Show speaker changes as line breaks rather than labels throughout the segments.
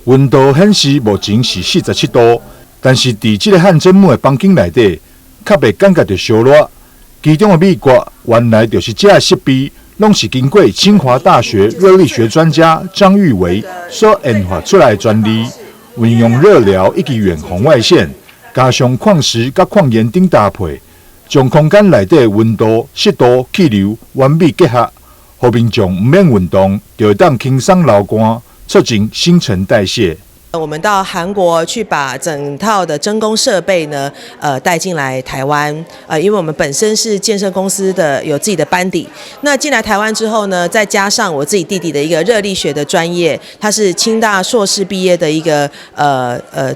温度显示目前是47度，但是伫这个汗蒸木的房间内底，却袂感觉到烧热。其中的秘诀原来就是这设备，拢是经过清华大学热力学专家张玉维所研发出来的专利，运用热疗以及远红外线，加上矿石甲矿岩顶搭配，将空间内底的温度、湿度、气流完美结合，互民众唔免运动，就会当轻松流汗，促进新陈代谢。
我们到韩国去把整套的真空设备呢，带进来台湾，因为我们本身是建设公司的，有自己的班底。那进来台湾之后呢，再加上我自己弟弟的一个热力学的专业，他是清大硕士毕业的一个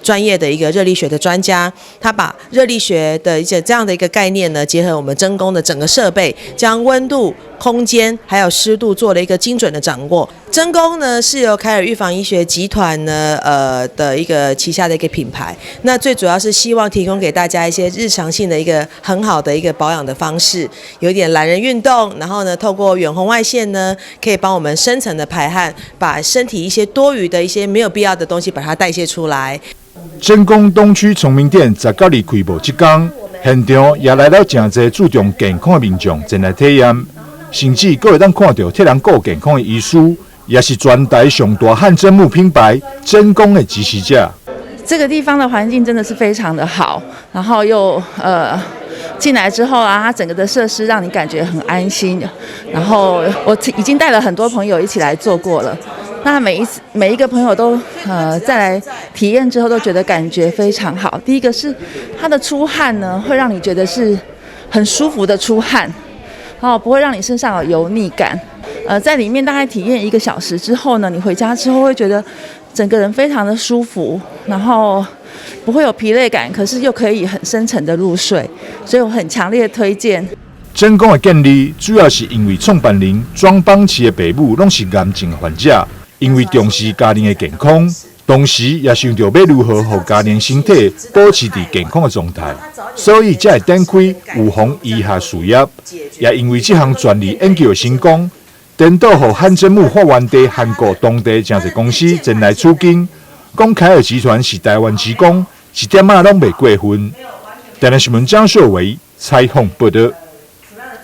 专业的一个热力学的专家，他把热力学的一些这样的一个概念呢，结合我们真空的整个设备，将温度、空间还有湿度做了一个精准的掌握。真空呢是由凯尔预防医学集团呢的一个旗下的一个品牌，那最主要是希望提供给大家一些日常性的一个很好的一个保养的方式，有一点懒人运动，然后呢透过远红外线呢可以帮我们深层的排汗，把身体一些多余的一些没有必要的东西把它代谢出来。
真空东区崇明店10角里开幕这天，现场也来了真侪注重健康的民众前来体验，甚至还会当看到替人顾健康的医师。也是全台上大汗蒸木品牌真空的支持者。
这个地方的环境真的是非常的好，然后又进来之后啊，它整个的设施让你感觉很安心。然后我已经带了很多朋友一起来做过了，那每一个朋友都再来体验之后都觉得感觉非常好。第一个是它的出汗呢，会让你觉得是很舒服的出汗，不会让你身上有油腻感。在里面大概体验1个小时之后呢，你回家之后会觉得整个人非常的舒服，然后不会有疲累感，可是又可以很深沉的入睡，所以我很强烈推荐。
真空的建立主要是因为创办人庄邦琪的父母拢是癌症患者，因为重视家庭的健康，同时也想到要如何让家庭身体保持在健康的状态，所以才会展开有红医学事业。也因为这项专利研究的成功，颠倒让汗蒸木发源地韩国当地真侪公司前来取经，讲凯尔集团是台湾之光，一点仔拢袂过分。台南新闻张秀维采访报道。